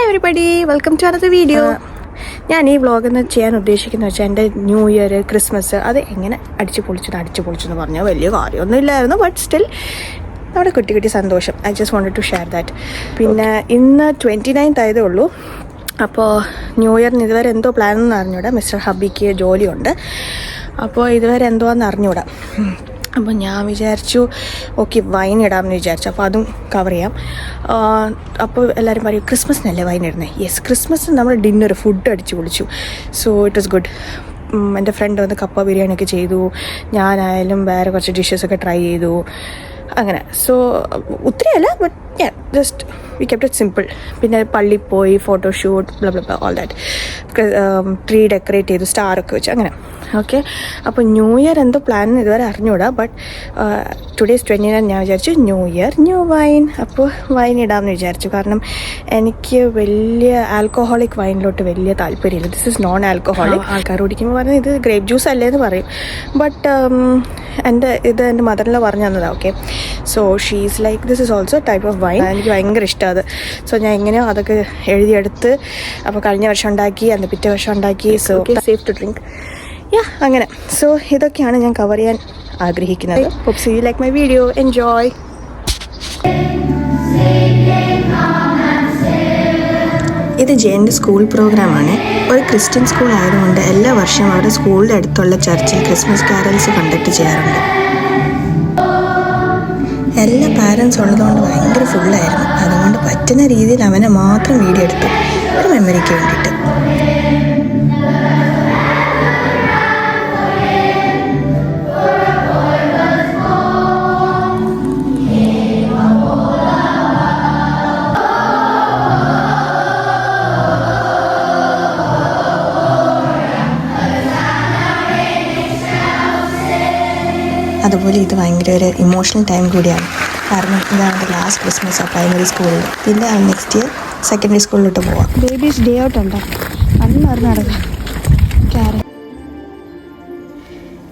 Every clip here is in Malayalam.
Everybody, welcome to another video. ഞാൻ ഈ വ്ളോഗെന്ന് ചെയ്യാൻ ഉദ്ദേശിക്കുന്നത് വെച്ചാൽ എൻ്റെ ന്യൂ ഇയർ, ക്രിസ്മസ് അത് എങ്ങനെ അടിച്ചു പൊളിച്ചെന്ന് പറഞ്ഞാൽ വലിയ കാര്യമൊന്നും ഇല്ലായിരുന്നു. ബട്ട് സ്റ്റിൽ നമ്മുടെ കുട്ടി സന്തോഷം. I just wanted to share that. പിന്നെ ഇന്ന് 29th ആയതേ ഉള്ളൂ. അപ്പോൾ ന്യൂ ഇയറിന് ഇതുവരെ എന്തോ പ്ലാനെന്ന് അറിഞ്ഞൂടാ. മിസ്റ്റർ ഹബിക്ക് ജോലിയുണ്ട്, അപ്പോൾ ഇതുവരെ എന്തോന്ന് അറിഞ്ഞൂടാ. അപ്പോൾ ഞാൻ വിചാരിച്ചു ഓക്കെ വൈൻ ഇടാമെന്ന് വിചാരിച്ചു. അപ്പോൾ അതും കവർ ചെയ്യാം. അപ്പോൾ എല്ലാവരും പറയും ക്രിസ്മസിനല്ലേ വൈൻ ഇടുന്നത്. യെസ്, ക്രിസ്മസിന് നമ്മൾ ഡിന്നർ ഫുഡ് അടിച്ചു പൊളിച്ചു. So it was good. എൻ്റെ ഫ്രണ്ട് വന്ന് കപ്പ ബിരിയാണിയൊക്കെ ചെയ്തു. ഞാനായാലും വേറെ കുറച്ച് ഡിഷസൊക്കെ ട്രൈ ചെയ്തു. അങ്ങനെ സോ ഒത്തിരിയല്ല, but just we kept it simple. പിന്നെ പള്ളിയിൽ പോയി photoshoot all that. Tree decorate ചെയ്തു, സ്റ്റാറൊക്കെ വെച്ച് അങ്ങനെ. ഓക്കെ, അപ്പോൾ ന്യൂ ഇയർ എന്തോ പ്ലാൻ ഇതുവരെ അറിഞ്ഞൂടാ. ബട്ട് ടുഡേസ് 29 ഞാൻ വിചാരിച്ചു ന്യൂ ഇയർ ന്യൂ വൈൻ. അപ്പോൾ വൈൻ ഇടാമെന്ന് വിചാരിച്ചു. കാരണം എനിക്ക് വലിയ ആൽക്കഹോളിക് വൈനിലോട്ട് വലിയ താല്പര്യമില്ല. This is known alcoholic. ആൾക്കാർ കുടിക്കുമ്പോൾ പറഞ്ഞാൽ ഇത് ഗ്രേപ്പ് ജ്യൂസ് അല്ലേ എന്ന് പറയും. ബട്ട് എൻ്റെ മദറിൽ പറഞ്ഞു തന്നതാണ്. Okay, so she's like this is also type of wine. എനിക്ക് ഭയങ്കര ഇഷ്ടമാണ് അത്. സോ ഞാൻ എങ്ങനെയോ അതൊക്കെ എഴുതിയെടുത്ത് അപ്പോൾ കഴിഞ്ഞ വർഷം ഉണ്ടാക്കി, അന്ന് പിറ്റേ വർഷം ഉണ്ടാക്കി. So safe to drink. അങ്ങനെ. സോ ഇതൊക്കെയാണ് ഞാൻ കവർ ചെയ്യാൻ ആഗ്രഹിക്കുന്നത്. Hope see you like my video. Enjoy. ഇത് ജെൻ്റെ സ്കൂൾ പ്രോഗ്രാമാണ്. ഒരു ക്രിസ്ത്യൻ സ്കൂൾ ആയതുകൊണ്ട് എല്ലാ വർഷവും അവരുടെ സ്കൂളിൻ്റെ അടുത്തുള്ള ചർച്ചിൽ ക്രിസ്മസ് കാരൽസ് കണ്ടക്ട് ചെയ്യാറുണ്ട്. എല്ലാ പാരൻസ് ഉള്ളതുകൊണ്ട് ഭയങ്കര ഫുള്ളായിരുന്നു. അതുകൊണ്ട് പറ്റുന്ന രീതിയിൽ അവനെ മാത്രം വീഡിയോ എടുത്തു, ഒരു മെമ്മറിക്ക് വേണ്ടിയിട്ട്. അതുപോലെ ഇത് ഭയങ്കര ഒരു ഇമോഷണൽ ടൈം കൂടിയാണ്. കാരണം ഇതാണ് ലാസ്റ്റ് ക്രിസ്മസ് ആ പ്രൈമറി സ്കൂളിൽ. പിന്നെ നെക്സ്റ്റ് ഇയർ സെക്കൻഡറി സ്കൂളിലോട്ട് പോവാം. ബേബീസ് ഡേ ഔട്ട് ഉണ്ടോ അന്ന് നടക്കാം.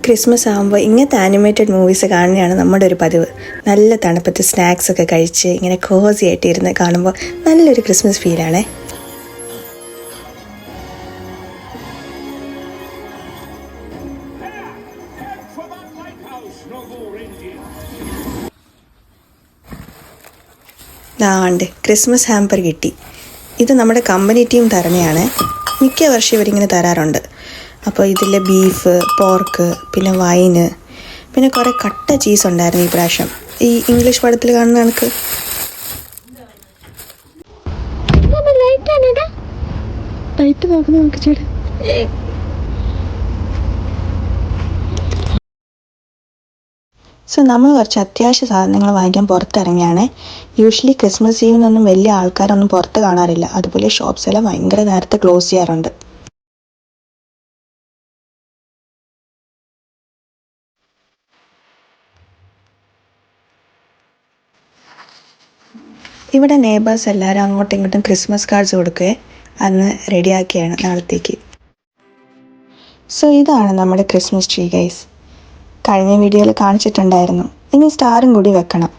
ക്രിസ്മസ് ആകുമ്പോൾ ഇങ്ങനത്തെ ആനിമേറ്റഡ് മൂവീസ് കാണുകയാണ് നമ്മുടെ ഒരു പതിവ്. നല്ല തണുപ്പത്ത് സ്നാക്സൊക്കെ കഴിച്ച് ഇങ്ങനെ കോസി ആയിട്ട് ഇരുന്ന് കാണുമ്പോൾ നല്ലൊരു ക്രിസ്മസ് ഫീലാണേ. ദാണ്ട് ക്രിസ്മസ് ഹാമ്പർ കിട്ടി. ഇത് നമ്മുടെ കമ്പനി ടീം തരണയാണ്. മിക്ക വർഷം ഇവരിങ്ങനെ തരാറുണ്ട്. അപ്പോൾ ഇതിൽ ബീഫ്, പോർക്ക്, പിന്നെ വൈന്, പിന്നെ കുറേ കട്ട ചീസ് ഉണ്ടായിരുന്നു ഈ പ്രാവശ്യം. ഈ ഇംഗ്ലീഷ് പടത്തിൽ കാണുന്ന കണക്ക്. ലൈറ്റ് നോക്കുന്ന നമുക്ക് ചേട്ടാ. സോ നമ്മൾ കുറച്ച് അത്യാവശ്യ സാധനങ്ങൾ വാങ്ങിക്കാൻ പുറത്തിറങ്ങിയാണ്. യൂഷ്വലി ക്രിസ്മസ് ഈവിനൊന്നും വലിയ ആൾക്കാരൊന്നും പുറത്ത് കാണാറില്ല. അതുപോലെ ഷോപ്സ് എല്ലാം ഭയങ്കര നേരത്തെ ക്ലോസ് ചെയ്യാറുണ്ട്. ഇവിടെ നെയ്ബേഴ്സ് എല്ലാവരും അങ്ങോട്ടും ഇങ്ങോട്ടും ക്രിസ്മസ് കാർഡ്സ് കൊടുക്കുകയെ അന്ന് റെഡിയാക്കിയാണ് നാളത്തേക്ക്. സോ ഇതാണ് നമ്മുടെ ക്രിസ്മസ് ട്രീ ഗൈസ്. കഴിഞ്ഞ വീഡിയോയിൽ കാണിച്ചിട്ടുണ്ടായിരുന്നു. ഇനി സ്റ്റാറും കൂടി വെക്കണം.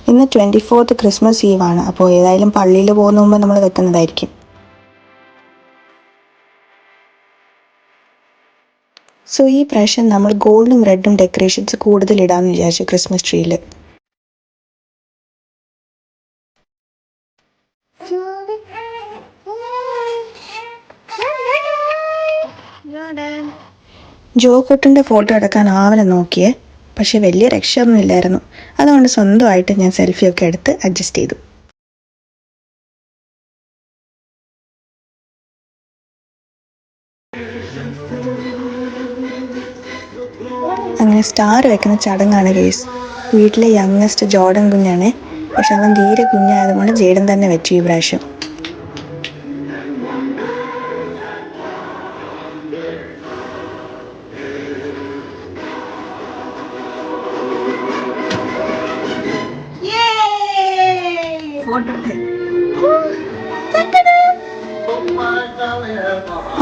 ഇന്ന് 24th ക്രിസ്മസ് ഈവാണ്. അപ്പോൾ ഏതായാലും പള്ളിയിൽ പോകുന്ന മുമ്പ് നമ്മൾ വെക്കുന്നതായിരിക്കും. സോ ഈ പ്രാവശ്യം നമ്മൾ ഗോൾഡും റെഡും ഡെക്കറേഷൻസ് കൂടുതൽ ഇടാമെന്ന് വിചാരിച്ചു ക്രിസ്മസ് ട്രീയിൽ. ജോക്കുട്ടിൻ്റെ ഫോട്ടോ എടുക്കാൻ ആവനെ നോക്കിയേ, പക്ഷെ വലിയ രക്ഷയൊന്നും ഇല്ലായിരുന്നു. അതുകൊണ്ട് സ്വന്തമായിട്ട് ഞാൻ സെൽഫിയൊക്കെ എടുത്ത് അഡ്ജസ്റ്റ് ചെയ്തു. അങ്ങനെ സ്റ്റാർ വെക്കുന്ന ചടങ്ങാണ് കേസ്. വീട്ടിലെ യങ്ങസ്റ്റ് ജോർഡൻ കുഞ്ഞാണ്. പക്ഷെ അവൻ തീരെ കുഞ്ഞായതുകൊണ്ട് ജേഡൻ തന്നെ വെച്ചു ഈ പ്രാവശ്യം.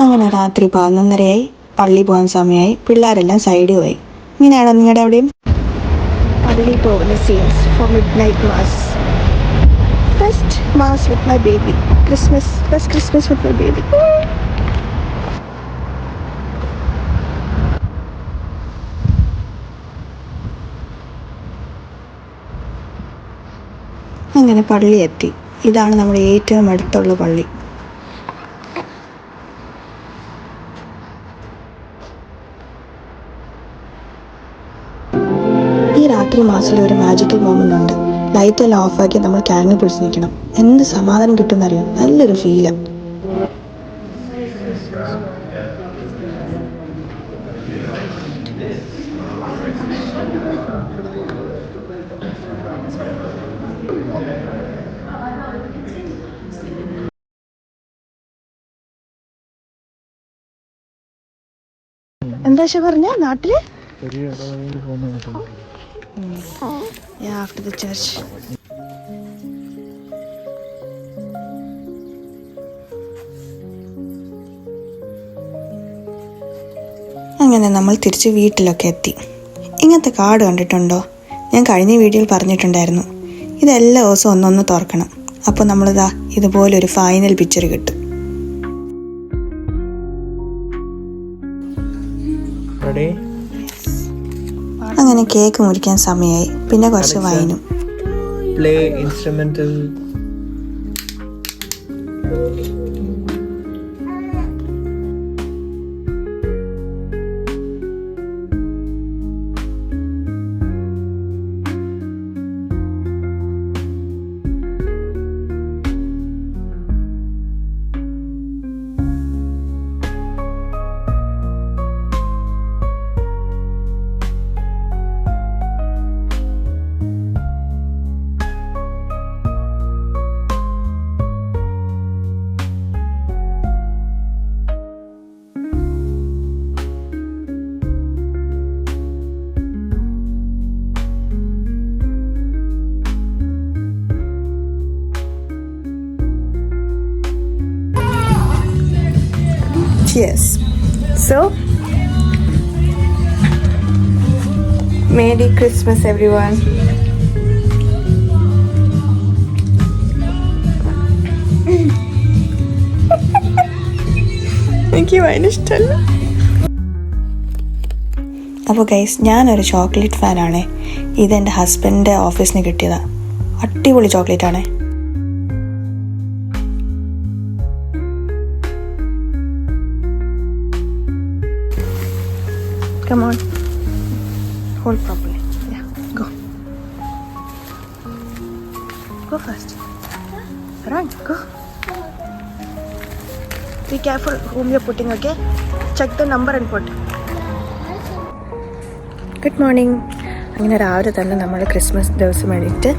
അങ്ങനെ രാത്രി 11:30 പള്ളി പോകാൻ സമയമായി. പിള്ളേരെല്ലാം സൈഡിൽ പോയി. ഇങ്ങനെയാണോ നിങ്ങളുടെ അവിടെയും? പള്ളി പോകുന്ന scenes for midnight mass. First mass with my baby. Christmas, first Christmas with my baby. അങ്ങനെ പള്ളി എത്തി. ഇതാണ് നമ്മുടെ ഏറ്റവും അടുത്തുള്ള പള്ളി. ഈ രാത്രി മാസത്തിൽ ഒരു മാജിക്കൽ മൊമെന്റ് ഉണ്ട്. ലൈറ്റ് എല്ലാം ഓഫാക്കി നമ്മൾ ക്യാൻഡിൽ പിടിച്ച് നിൽക്കണം. എന്ത് സമാധാനം കിട്ടുമെന്നറിയാം. നല്ലൊരു ഫീലാണ്. എന്താ പറഞ്ഞ നാട്ടില് after the church. അങ്ങനെ നമ്മൾ തിരിച്ച് വീട്ടിലൊക്കെ എത്തി. ഇങ്ങനത്തെ കാർഡ് കണ്ടിട്ടുണ്ടോ? ഞാൻ കഴിഞ്ഞ വീഡിയോയിൽ പറഞ്ഞിട്ടുണ്ടായിരുന്നു, ഇതെല്ലാ ദിവസവും ഒന്നൊന്ന് തുറക്കണം. അപ്പോൾ നമ്മളിതാ ഇതുപോലെ ഒരു ഫൈനൽ പിക്ചർ കിട്ടും. അങ്ങനെ കേക്ക് മുറിക്കാൻ സമയമായി. പിന്നെ കുറച്ച് വൈനും. Play instrumental. Yes. So, Merry Christmas, everyone. എനിക്ക് ഭയങ്കര ഇഷ്ടമല്ല. അപ്പോൾ ഗൈസ്, ഞാനൊരു ചോക്ലേറ്റ് ഫാനാണേ. ഇതെൻ്റെ ഹസ്ബൻഡിൻ്റെ ഓഫീസിന് കിട്ടിയതാണ്. അടിപൊളി ചോക്ലേറ്റ് ആണേ. Come on, hold properly. Yeah, go. Go first. Run, go. Be careful whom you're putting, okay? Check the number and put. Good morning. അങ്ങനെ രാവിലെ തന്നെ നമ്മൾ ക്രിസ്മസ് ദിവസം വേണ്ടിയിട്ട്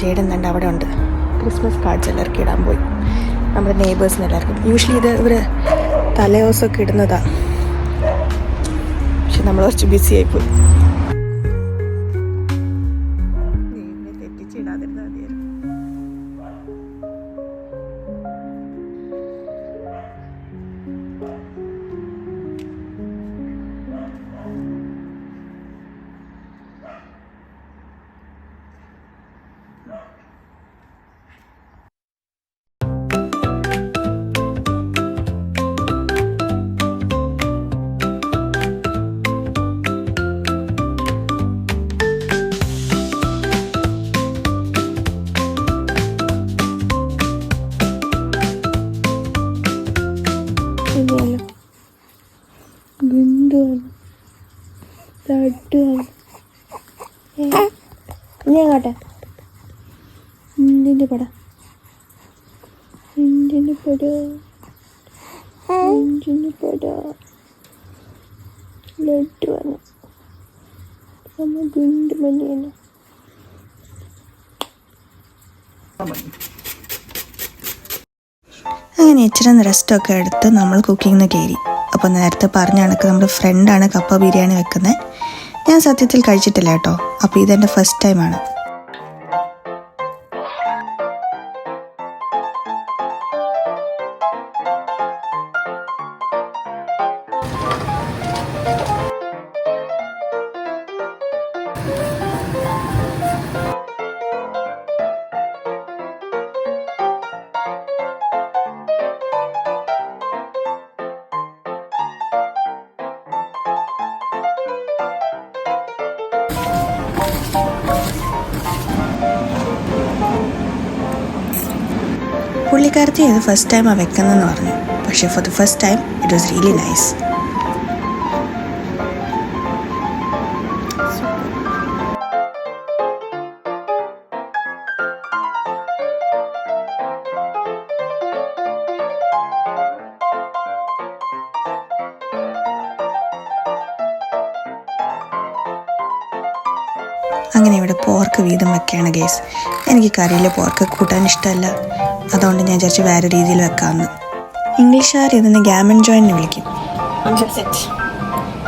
ജേഡൻ തന്നെ അവിടെ ഉണ്ട്. ക്രിസ്മസ് കാർഡ്സ് എല്ലാവർക്കും ഇടാൻ പോയി. നമ്മുടെ നെയ്ബേഴ്സിന് എല്ലാവർക്കും. യൂഷ്വലി ഇത് ഇവർ തലേദിവസമൊക്കെ ഇടുന്നതാണ്. പക്ഷെ നമ്മൾ കുറച്ച് ബിസി ആയിപ്പോയി. തെറ്റിച്ചിടാതിരുന്നാൽ മതിയായിരുന്നു. ഇങ്ങോട്ടെ ഇന്ത്യൻ്റെ പട ഇന്ത്യൻ്റെ പട ഇന്ത്യൻ്റെ പട ലഡ്ഡു ആണ് നമ്മൾ ഗുണ്ട് മല്ലിയാണ്. അങ്ങനെ ഇച്ചിരി റെസ്റ്റൊക്കെ എടുത്ത് നമ്മൾ കുക്കിങ്ങിന് കയറി. അപ്പോൾ നേരത്തെ പറഞ്ഞ കണക്ക് നമ്മുടെ ഫ്രണ്ടാണ് കപ്പ ബിരിയാണി വെക്കുന്നത്. ഞാൻ സത്യത്തിൽ കഴിച്ചിട്ടില്ല കേട്ടോ. അപ്പോൾ ഇതെൻ്റെ ഫസ്റ്റ് ടൈമാണ്. പുള്ളിക്കാരത്തി ഇത് ഫസ്റ്റ് ടൈമാണ് വെക്കുന്നതെന്ന് പറഞ്ഞു. പക്ഷേ for the first time it was really nice. അങ്ങനെ ഇവിടെ പോർക്ക് വീതം വെക്കുകയാണ് ഗേസ്. എനിക്ക് കറിയിൽ പോർക്ക് കൂട്ടാൻ ഇഷ്ടമല്ല, അതുകൊണ്ട് ഞാൻ വിചാരിച്ച് വേറെ രീതിയിൽ വെക്കാമെന്ന്. ഇംഗ്ലീഷുകാർ ഇതിന് ഗാമൻ ജോയിൻ എന്ന് വിളിക്കും.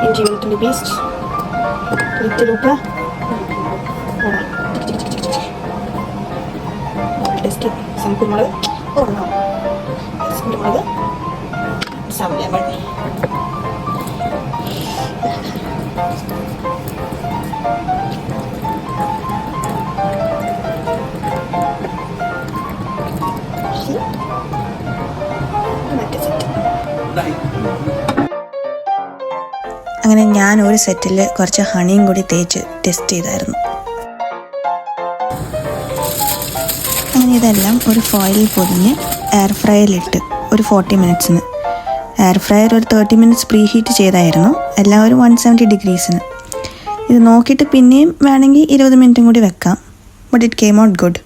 ഇഞ്ചി വെളുത്തുള്ളി പേസ്റ്റ്, ലിറ്റിൽ ഉപ്പ്, കുരുമുളക്, കുരുമുളക്, ലെമൺ. അങ്ങനെ ഞാൻ ഒരു സെറ്റിൽ കുറച്ച് ഹണിയും കൂടി തേച്ച് ടെസ്റ്റ് ചെയ്തായിരുന്നു. അങ്ങനെ ഇതെല്ലാം ഒരു ഫോയിലിൽ പൊതിഞ്ഞ് എയർ ഫ്രയറിലിട്ട് ഒരു 40 മിനിറ്റ്സിന്. എയർ ഫ്രയർ ഒരു 30 മിനിറ്റ്സ് പ്രീ ഹീറ്റ് ചെയ്തായിരുന്നു, എല്ലാം ഒരു 170 ഡിഗ്രീസിന്. ഇത് നോക്കിയിട്ട് പിന്നെയും വേണമെങ്കിൽ 20 മിനിറ്റും കൂടി വെക്കാം. But it came out good.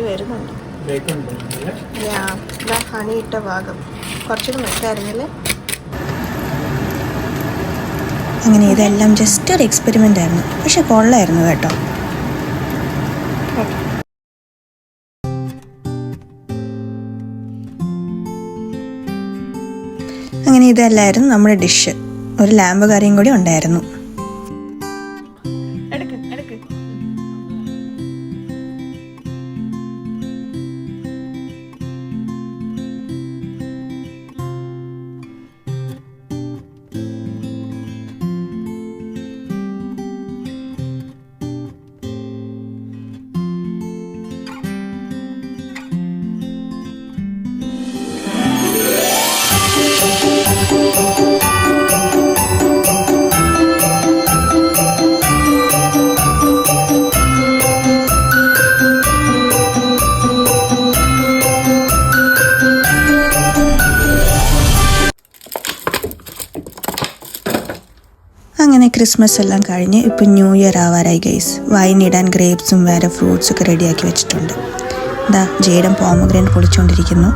വരുന്നുണ്ട് ഹണി ഇട്ട ഭാഗം കുറച്ചുകൂടി വെക്കായിരുന്നില്ലേ. അങ്ങനെ ഇതെല്ലാം ജസ്റ്റ് ഒരു എക്സ്പെരിമെൻ്റ് ആയിരുന്നു, പക്ഷെ കൊള്ളായിരുന്നു കേട്ടോ. അങ്ങനെ ഇതല്ലായിരുന്നു നമ്മുടെ ഡിഷ്. ഒരു ലാമ്പ് കറിയും കൂടി ഉണ്ടായിരുന്നു. അങ്ങനെ ക്രിസ്മസ് എല്ലാം കഴിഞ്ഞ് ഇപ്പം ന്യൂ ഇയർ ആവാറായി ഗൈസ്. വൈനിടാൻ ഗ്രേപ്സും വേറെ ഫ്രൂട്ട്സും ഒക്കെ റെഡിയാക്കി വെച്ചിട്ടുണ്ട്. ഇതാ ജേഡൻ പോമഗ്രാനേറ്റ് പൊളിച്ചുകൊണ്ടിരിക്കുന്നു.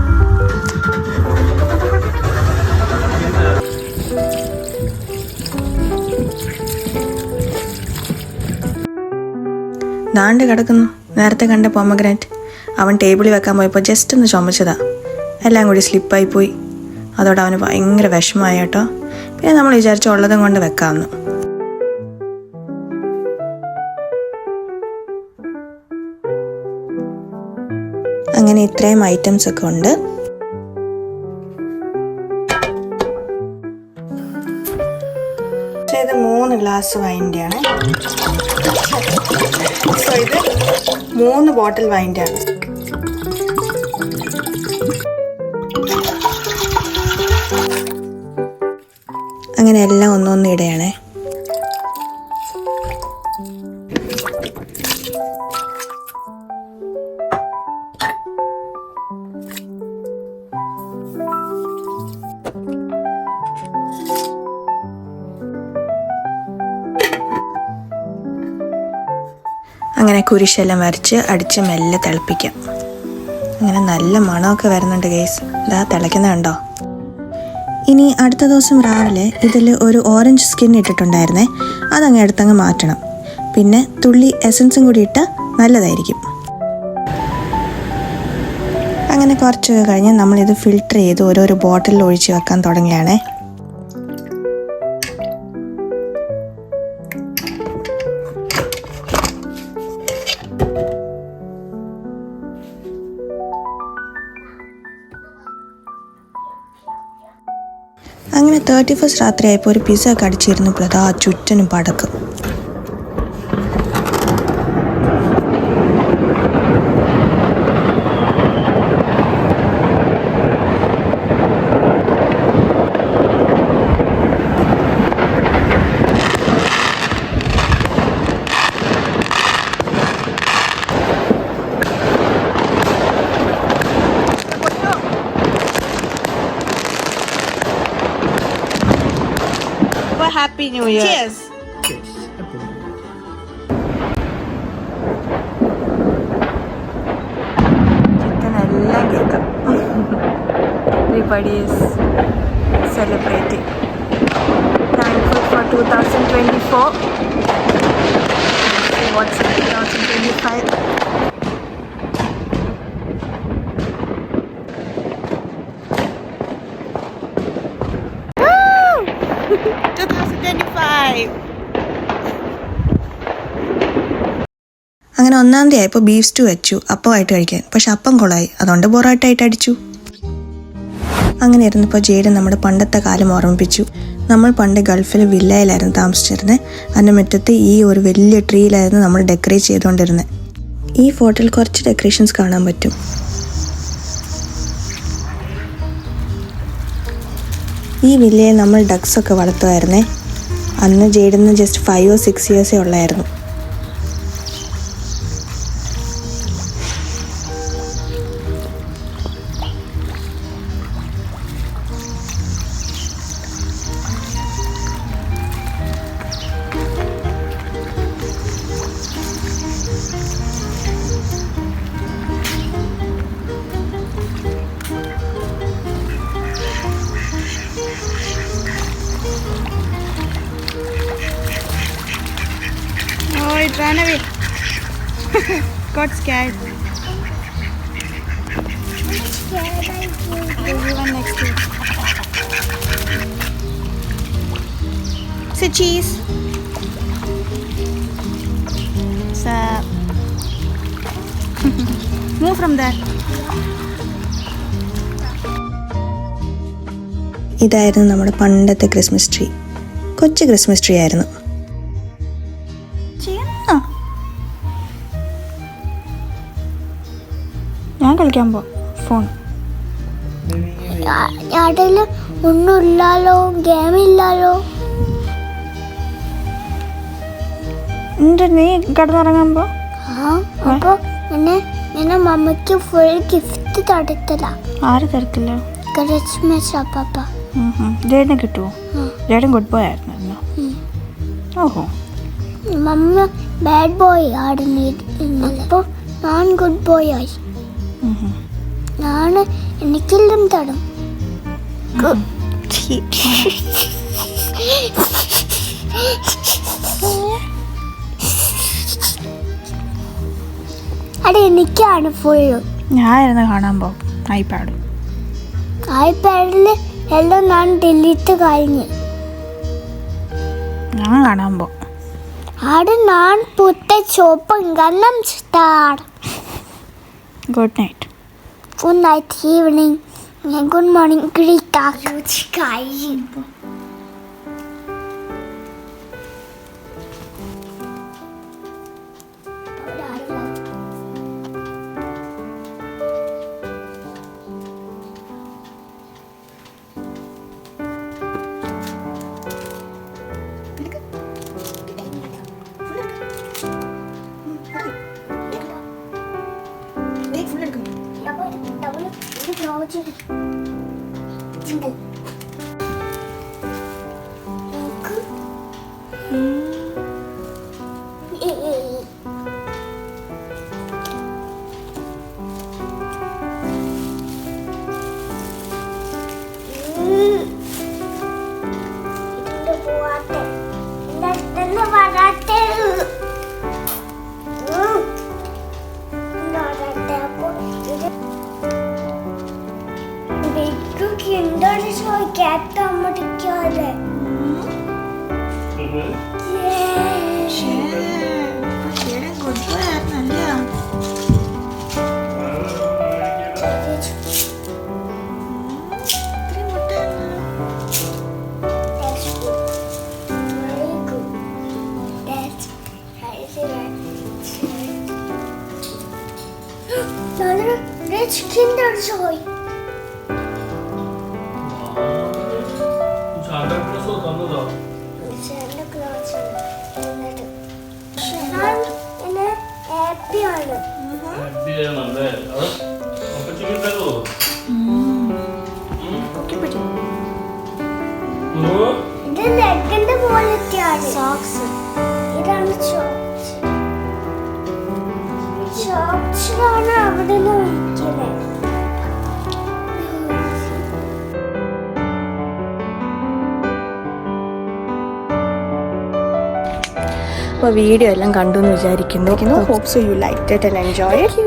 ദാണ്ട് കിടക്കുന്നു നേരത്തെ കണ്ട പോമഗ്രാനേറ്റ്. അവൻ ടേബിളിൽ വെക്കാൻ പോയപ്പോൾ ജസ്റ്റ് ഒന്ന് ചുമച്ചതാ, എല്ലാം കൂടി സ്ലിപ്പായി പോയി. അതോടെ അവന് ഭയങ്കര വിഷമമായി കേട്ടോ. പിന്നെ നമ്മൾ വിചാരിച്ച ഉള്ളതും കൊണ്ട് വെക്കാമെന്ന്. അങ്ങനെ ഇത്രയും ഐറ്റംസ് ഒക്കെ ഉണ്ട്. ഇത് 3 ഗ്ലാസ് വൈൻ്റെ ആണ്. സോ ഇത് 3 ബോട്ടിൽ വൈൻ്റെ ആണ്. അങ്ങനെ എല്ലാം ഒന്നൊന്നും ഇടയാണേ. അങ്ങനെ കുരിശെല്ലാം വരച്ച് അടിച്ച് മെല്ലെ തിളപ്പിക്കാം. അങ്ങനെ നല്ല മണമൊക്കെ വരുന്നുണ്ട് ഗൈസ്. ഇതാ തിളയ്ക്കുന്ന കണ്ടോ. ഇനി അടുത്ത ദിവസം രാവിലെ ഇതിൽ ഒരു ഓറഞ്ച് സ്കിൻ ഇട്ടിട്ടുണ്ടായിരുന്നേ, അതങ്ങ് എടുത്തങ്ങ് മാറ്റണം. പിന്നെ തുള്ളി എസൻസും കൂടി ഇട്ടാൽ നല്ലതായിരിക്കും. അങ്ങനെ കുറച്ചൊക്കെ കഴിഞ്ഞ് നമ്മളിത് ഫിൽട്ടർ ചെയ്ത് ഓരോരോ ബോട്ടിലിൽ ഒഴിച്ച് വെക്കാൻ തുടങ്ങിയാണേ. അങ്ങനെ 31st രാത്രിയായപ്പോൾ ഒരു പിസ്സ ഒക്കെ അടിച്ചിരുന്നപ്പോൾ അതാ ചുറ്റനും പടക്കും. Happy new year. Cheers. Cheers. Happy New Year. എല്ലാം കേൾക്കാം. Everybody is celebrating. Thankful for 2024. See what's in 2025. Woo! 2025. അങ്ങനെ 1-ാം തീയതി ആയപ്പോൾ ബീഫ് സ്റ്റൂ വെച്ചു അപ്പമായിട്ട് കഴിക്കാൻ. പക്ഷെ അപ്പം കൊളായി, അതുകൊണ്ട് പൊറോട്ടയായിട്ട് അടിച്ചു. അങ്ങനെ ഇരുന്നപ്പോൾ ജെയ്ഡൻ നമ്മുടെ പണ്ടത്തെ കാലം ഓർമ്മിപ്പിച്ചു. നമ്മൾ പണ്ട് ഗൾഫിൽ വില്ലയിലായിരുന്നു താമസിച്ചിരുന്നത്. അതിൻ്റെ മുറ്റത്ത് ഈ ഒരു വലിയ ട്രീയിലായിരുന്നു നമ്മൾ ഡെക്കറേറ്റ് ചെയ്തുകൊണ്ടിരുന്നത്. ഈ ഫോട്ടോയിൽ കുറച്ച് ഡെക്കറേഷൻസ് കാണാൻ പറ്റും. ഈ വില്ലയിൽ നമ്മൾ ഡക്സൊക്കെ വളർത്തുമായിരുന്നേ. അന്ന് ജെയ്ഡന് ജസ്റ്റ് 5 or 6 years ഉള്ളായിരുന്നു. Oh, it ran away. Got scared. There's one next to it. Say cheese. So, move from there. ഇതായിരുന്നു നമ്മുടെ പണ്ടത്തെ ക്രിസ്മസ് ട്രീ. കൊച്ചു ക്രിസ്മസ് ട്രീ ആയിരുന്നു. ഞാൻ കളിക്കാൻ പോ ഫോൺ. അതില് ഒന്നുമില്ലല്ലോ, ഗെയിം ഇല്ലല്ലോ. നീ കിടന്നിറങ്ങാൻ പോ. അപ്പൊ എന്നെ മമ്മിക്ക് ഫുൾ ഗിഫ്റ്റ് തരത്തില്ല. ആര് തരത്തില്ല? ക്രിസ്മസ് അപ്പ. ജേഡനെ കിട്ടുമോ? ജേഡൻ ഗുഡ് ബോയ് ആയിരുന്നു. ഓഹോ, മമ്മ ബാഡ് ബോയ് ആയിരുന്നു. അപ്പൊ ഞാൻ ഗുഡ് ബോയ് ആയി. ഞാൻ എനിക്കെല്ലാം തരും. അത് എനിക്കാണ് ഫുള്ള്. ഞാനായിരുന്നു കാണാൻ പോകും. ഐപാഡിൽ എല്ലാം ഞാൻ ഡിലീറ്റ് കഴിഞ്ഞ്. ഞാൻ കാണാൻ പോകും. അത് ഞാൻ പുത്ത ചോപ്പും ഗണ്ണം start. Good night. Good night, evening, and good morning, Greek sky. Rich Kinder Joy. Santa Claus വന്നതാ. Santa Claus വന്നിട്ട്. ഞാൻ happy ആണ്. Happy ആണല്ലേ? അപ്പച്ചിക്ക് തരുമോ? ഇത് നെക്കിന്റെ അപ്പോൾ വീഡിയോ എല്ലാം കണ്ടു എന്ന് വിചാരിക്കുന്നു. Hope so you like it and enjoy it.